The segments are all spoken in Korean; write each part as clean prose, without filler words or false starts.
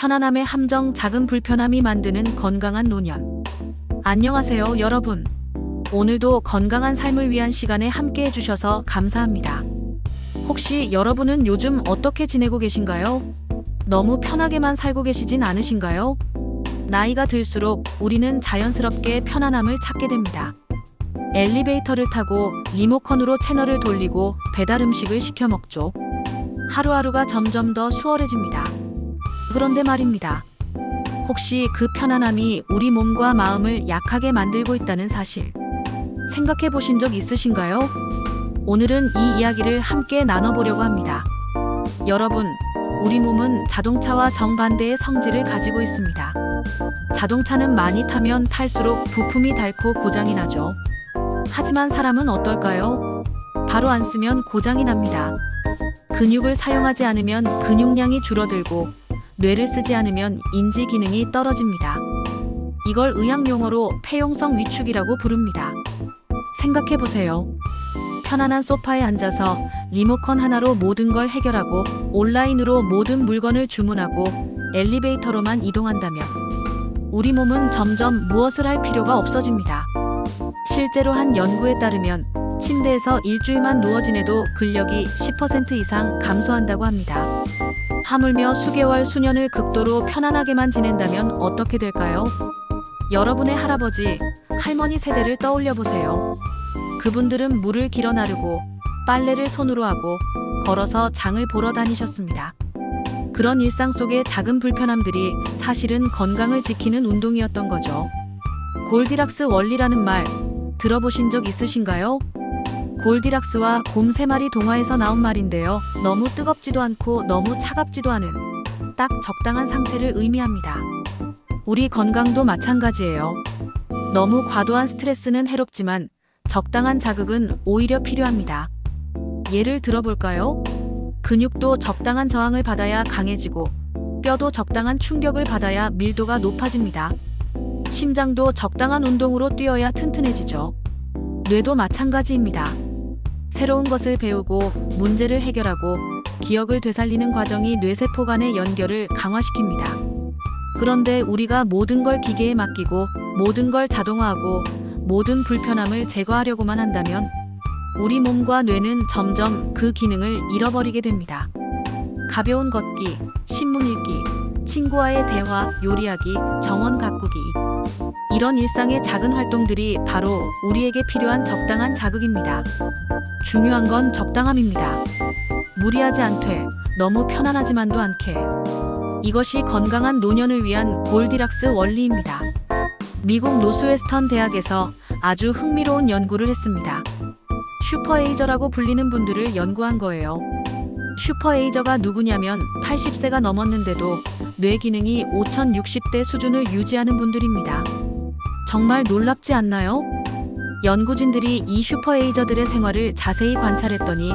편안함의 함정, 작은 불편함이 만드는 건강한 노년. 안녕하세요, 여러분. 오늘도 건강한 삶을 위한 시간에 함께 해주셔서 감사합니다. 혹시 여러분은 요즘 어떻게 지내고 계신가요? 너무 편하게만 살고 계시진 않으신가요? 나이가 들수록 우리는 자연스럽게 편안함을 찾게 됩니다. 엘리베이터를 타고 리모컨으로 채널을 돌리고 배달 음식을 시켜 먹죠. 하루하루가 점점 더 수월해집니다. 그런데 말입니다. 혹시 그 편안함이 우리 몸과 마음을 약하게 만들고 있다는 사실 생각해 보신 적 있으신가요? 오늘은 이 이야기를 함께 나눠보려고 합니다. 여러분, 우리 몸은 자동차와 정반대의 성질을 가지고 있습니다. 자동차는 많이 타면 탈수록 부품이 닳고 고장이 나죠. 하지만 사람은 어떨까요? 바로 안 쓰면 고장이 납니다. 근육을 사용하지 않으면 근육량이 줄어들고 뇌를 쓰지 않으면 인지 기능이 떨어집니다. 이걸 의학 용어로 폐용성 위축이라고 부릅니다. 생각해 보세요. 편안한 소파에 앉아서 리모컨 하나로 모든 걸 해결하고 온라인으로 모든 물건을 주문하고 엘리베이터로만 이동한다면 우리 몸은 점점 무엇을 할 필요가 없어집니다. 실제로 한 연구에 따르면 침대에서 일주일만 누워 지내도 근력이 10% 이상 감소한다고 합니다. 하물며 수개월, 수년을 극도로 편안하게만 지낸다면 어떻게 될까요? 여러분의 할아버지, 할머니 세대를 떠올려 보세요. 그분들은 물을 길어 나르고 빨래를 손으로 하고 걸어서 장을 보러 다니셨습니다. 그런 일상 속의 작은 불편함들이 사실은 건강을 지키는 운동이었던 거죠. 골디락스 원리라는 말 들어보신 적 있으신가요? 골디락스와 곰 3마리 동화에서 나온 말인데요. 너무 뜨겁지도 않고 너무 차갑지도 않은 딱 적당한 상태를 의미합니다. 우리 건강도 마찬가지예요. 너무 과도한 스트레스는 해롭지만 적당한 자극은 오히려 필요합니다. 예를 들어볼까요? 근육도 적당한 저항을 받아야 강해지고 뼈도 적당한 충격을 받아야 밀도가 높아집니다. 심장도 적당한 운동으로 뛰어야 튼튼해지죠. 뇌도 마찬가지입니다. 새로운 것을 배우고 문제를 해결하고 기억을 되살리는 과정이 뇌세포 간의 연결을 강화시킵니다. 그런데 우리가 모든 걸 기계에 맡기고 모든 걸 자동화하고 모든 불편함을 제거하려고만 한다면 우리 몸과 뇌는 점점 그 기능을 잃어버리게 됩니다. 가벼운 걷기, 신문 읽기, 친구와의 대화, 요리하기, 정원 가꾸기. 이런 일상의 작은 활동들이 바로 우리에게 필요한 적당한 자극입니다. 중요한 건 적당함입니다. 무리하지 않되 너무 편안하지만도 않게. 이것이 건강한 노년을 위한 골디락스 원리입니다. 미국 노스웨스턴 대학에서 아주 흥미로운 연구를 했습니다. 슈퍼에이저라고 불리는 분들을 연구한 거예요. 슈퍼에이저가 누구냐면 80세가 넘었는데도 뇌 기능이 5060대 수준을 유지하는 분들입니다. 정말 놀랍지 않나요? 연구진들이 이 슈퍼에이저들의 생활을 자세히 관찰했더니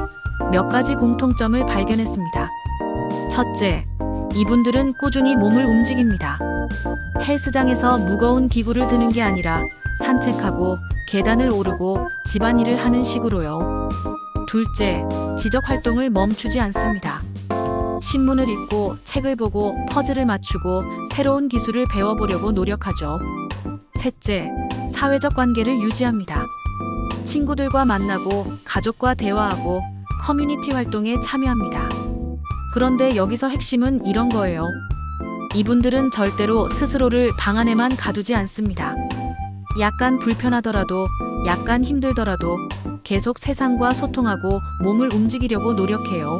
몇 가지 공통점을 발견했습니다. 첫째, 이분들은 꾸준히 몸을 움직입니다. 헬스장에서 무거운 기구를 드는 게 아니라 산책하고 계단을 오르고 집안일을 하는 식으로요. 둘째, 지적 활동을 멈추지 않습니다. 신문을 읽고 책을 보고 퍼즐을 맞추고 새로운 기술을 배워보려고 노력하죠. 셋째, 사회적 관계를 유지합니다. 친구들과 만나고 가족과 대화하고 커뮤니티 활동에 참여합니다. 그런데 여기서 핵심은 이런 거예요. 이분들은 절대로 스스로를 방 안에만 가두지 않습니다. 약간 불편하더라도, 약간 힘들더라도 계속 세상과 소통하고 몸을 움직이려고 노력해요.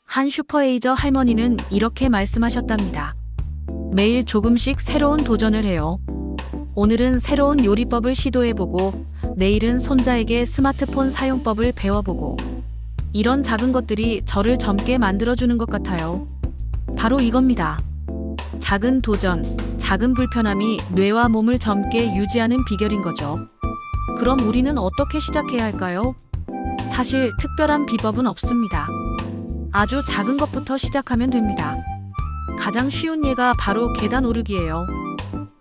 한 슈퍼에이저 할머니는 이렇게 말씀하셨답니다. 매일 조금씩 새로운 도전을 해요. 오늘은 새로운 요리법을 시도해보고 내일은 손자에게 스마트폰 사용법을 배워보고 이런 작은 것들이 저를 젊게 만들어주는 것 같아요. 바로 이겁니다. 작은 도전, 작은 불편함이 뇌와 몸을 젊게 유지하는 비결인 거죠. 그럼 우리는 어떻게 시작해야 할까요? 사실 특별한 비법은 없습니다. 아주 작은 것부터 시작하면 됩니다. 가장 쉬운 예가 바로 계단 오르기예요.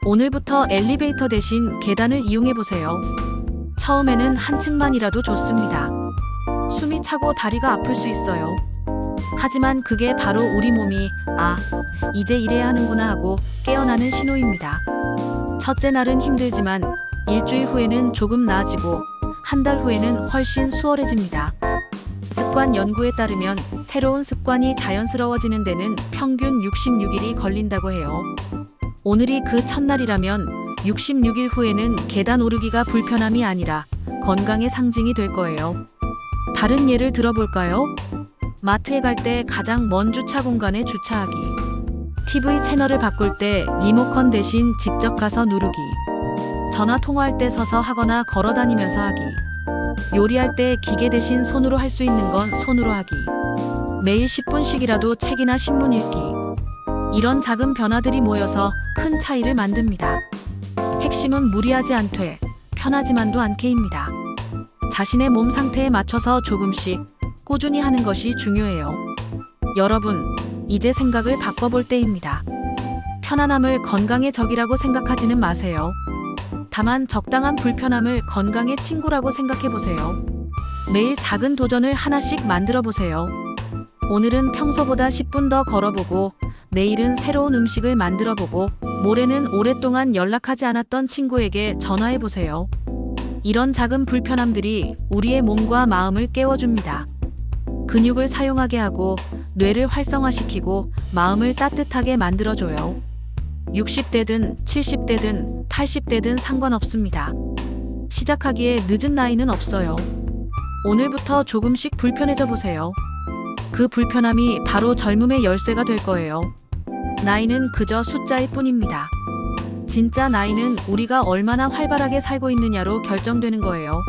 오늘부터 엘리베이터 대신 계단을 이용해보세요. 처음에는 한 층만이라도 좋습니다. 숨이 차고 다리가 아플 수 있어요. 하지만 그게 바로 우리 몸이 이제 일해야 하는구나 하고 깨어나는 신호입니다. 첫째 날은 힘들지만 일주일 후에는 조금 나아지고 한 달 후에는 훨씬 수월해집니다. 습관 연구에 따르면 새로운 습관이 자연스러워지는 데는 평균 66일이 걸린다고 해요. 오늘이 그 첫날이라면 66일 후에는 계단 오르기가 불편함이 아니라 건강의 상징이 될 거예요. 다른 예를 들어볼까요? 마트에 갈 때 가장 먼 주차 공간에 주차하기. TV 채널을 바꿀 때 리모컨 대신 직접 가서 누르기. 전화 통화할 때 서서 하거나 걸어 다니면서 하기. 요리할 때 기계 대신 손으로 할 수 있는 건 손으로 하기. 매일 10분씩이라도 책이나 신문 읽기. 이런 작은 변화들이 모여서 큰 차이를 만듭니다. 핵심은 무리하지 않되 편하지만도 않게입니다. 자신의 몸 상태에 맞춰서 조금씩 꾸준히 하는 것이 중요해요. 여러분, 이제 생각을 바꿔볼 때입니다. 편안함을 건강의 적이라고 생각하지는 마세요. 다만 적당한 불편함을 건강의 친구라고 생각해 보세요. 매일 작은 도전을 하나씩 만들어 보세요. 오늘은 평소보다 10분 더 걸어보고, 내일은 새로운 음식을 만들어 보고, 모레는 오랫동안 연락하지 않았던 친구에게 전화해 보세요. 이런 작은 불편함들이 우리의 몸과 마음을 깨워줍니다. 근육을 사용하게 하고, 뇌를 활성화시키고, 마음을 따뜻하게 만들어줘요. 60대든 70대든 80대든 상관없습니다. 시작하기에 늦은 나이는 없어요. 오늘부터 조금씩 불편해져 보세요. 그 불편함이 바로 젊음의 열쇠가 될 거예요. 나이는 그저 숫자일 뿐입니다. 진짜 나이는 우리가 얼마나 활발하게 살고 있느냐로 결정되는 거예요.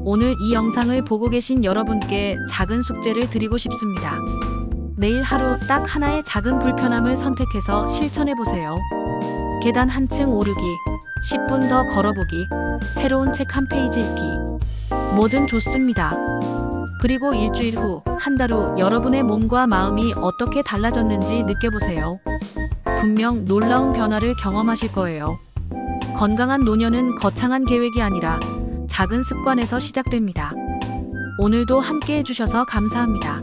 오늘 이 영상을 보고 계신 여러분께 작은 숙제를 드리고 싶습니다. 내일 하루 딱 하나의 작은 불편함을 선택해서 실천해 보세요. 계단 한층 오르기, 10분 더 걸어보기, 새로운 책 한 페이지 읽기. 뭐든 좋습니다. 그리고 일주일 후, 한 달 후 여러분의 몸과 마음이 어떻게 달라졌는지 느껴보세요. 분명 놀라운 변화를 경험하실 거예요. 건강한 노년은 거창한 계획이 아니라 작은 습관에서 시작됩니다. 오늘도 함께 해주셔서 감사합니다.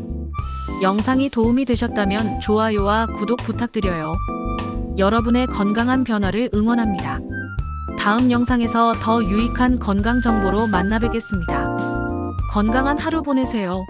영상이 도움이 되셨다면 좋아요와 구독 부탁드려요. 여러분의 건강한 변화를 응원합니다. 다음 영상에서 더 유익한 건강 정보로 만나 뵙겠습니다. 건강한 하루 보내세요.